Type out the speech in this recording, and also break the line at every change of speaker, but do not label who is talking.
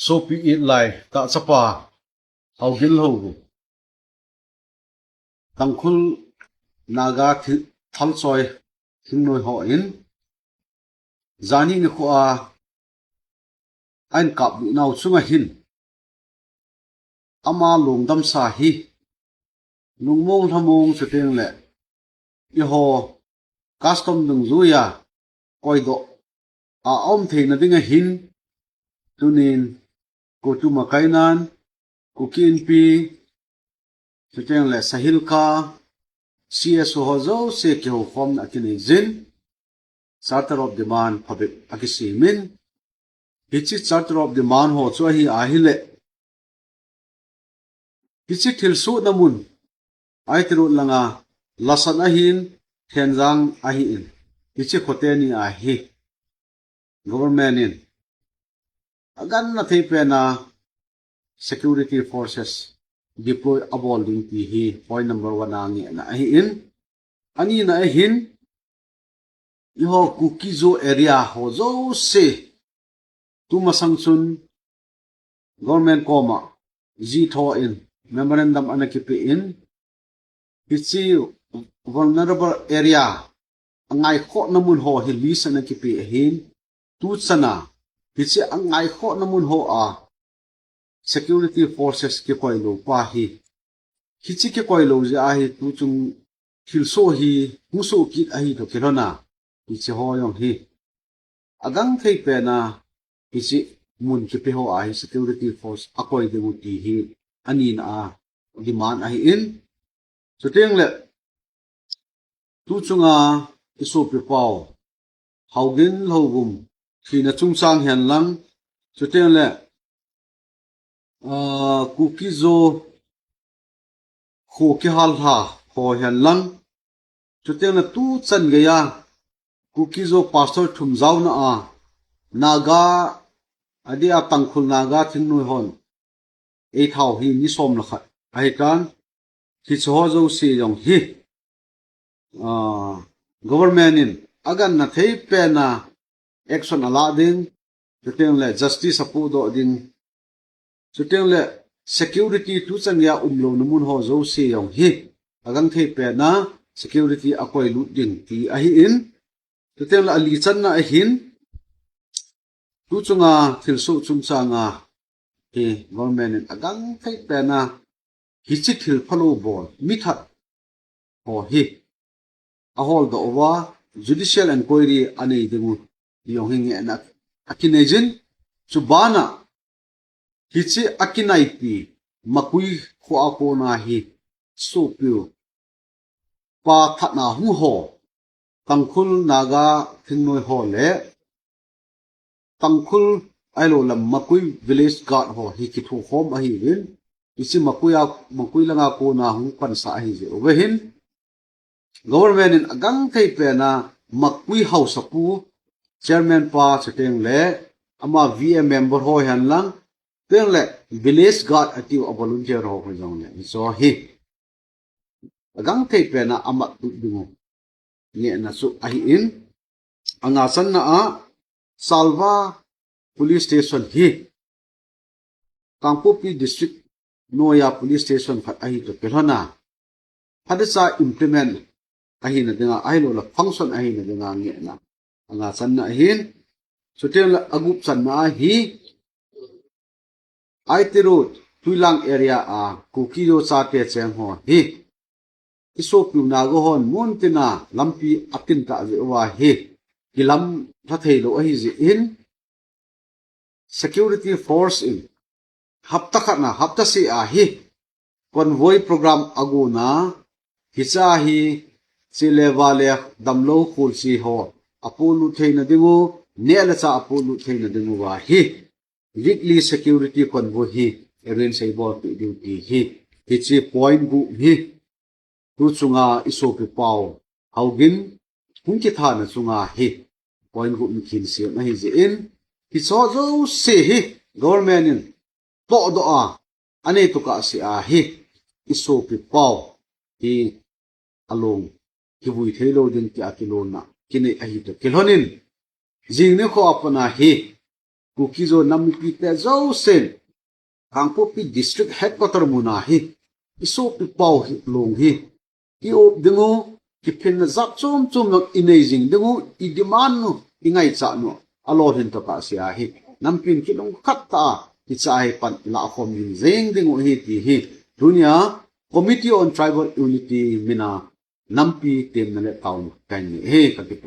sopi it lai ta chapa haugil ho tangkhul naga thalchoi thingnoi ho in zani ni kho a ain kap nau chunga hin ama lungdam sa hi lungmong thamong cheteng le i ho custom dung zuya koido a om theina dinga hin tunin ko tu makainan ko kinpi cheteng le sahil kha cs ho zo se ke ho form na kinizin charter of demand public akisimin hichi charter of demand ho cho hi ahile hichi thilsu namun aitru langa lasan ahin thenjang ahi in hichi khote ni ahi government in agan na theipe na security forces deploy abolding ti hi point number 1 angi na ahi in ani na ahin iho kukizo area ho zo se tu masangchun government koma ji tho in memorandum anakipi in hichi vulnerable area angai kho namun ho hi list anakipi hin tu chana hichi angai kho namun ho a security forces ke koilo pa hi hichi ke koilo ja hi tu chung thilso hi muso kit ahi to kelona hichi ho yong hi agang thei pe na hichi mun ke pe ho a hi security force akoi de muti hi ani na demand ahi in chuteng le tu chunga iso pe pau haugin logum thina chungchang hian lang chuteng le kukizo kho ke hal ha ho hian lang chuteng le tu chan ge ya kukizo pastor thumzau na a naga adia tangkhul naga thingnoi hon e thau hi ni som la khat ai kan hi cho zo si yong hi government in agan na thei pe na action ala ding chuteng le justice apu do ding chuteng le security tu chan ya umlo namun ho zo si yong hi agang thei pe na security akoi lu ding ti a hi in chuteng le ali chan na a hin tu chunga thilsu chungchanga he government in agang thei pe na hichi thil phalo bol mithat ho hi a hol do wa judicial inquiry anei dingu yong hinge na akinejin chubana hichi akinai pi makui kho ako na hi sopyu pa thana hu ho tangkhul naga thingnoi ho le tangkhul ailo lam makui village guard ho hi ki thu khom a hi win isi makui langa ko na hu pan sa hi je overhin government in agang thei pe na makui house apu chairman pa cheteng le ama vm member ho han lang teng le village guard atiu a volunteer ho jong le so hi agang thei pe na ama tu dungu nge na su a hi in anga san na a salva police station hi Kangpopi district noya police station khat ahi to pelhona hadisa implement ahi na denga ailo la function ahi na denga nge na anga san na hin chuteng la agup san na hi IT road tuilang area a kukiyo cha te cheng ho hi iso pu na go hon montina lampi atin ta je wa hi kilam tha theilo ahi je in security force in hapta khatna hapta si a hi convoy program aguna hicha hi chilewale damlo khul si ho apolu theina dingu nela cha apolu theina dingu wa hi weekly security convoy hi arrange sei bo duty hi hichi point gu hi tu chunga iso pe pau haugin hungki thana chunga hi point gu mikhin si na hi je in hi so zo se hi government in to do a ane to ka si a hi iso pe pau hi along ki bui thelo din ti akilona kini ahi to kilhonin jing ne kho apna hi กูคิโซนำปีแต่เจ้าเส้นขังพวกปี district headquarter มุนาฮีอิสูปีเป่าลงฮีอีอบดึงูที่เป็นจักจุ่มจุ่มนัก amazing ดึงูอีดิมันนูอีไงจ่านูอโลหินตะกาเสียฮีนำปินคิดลงขัดตาที่จะให้ปันละคมยิงเร่งดึงูฮีที่ฮีดุนยา Committee on Tribal Unity มินานำปีเต็มนั่นแหละตาวกันนี่เฮ้กันที่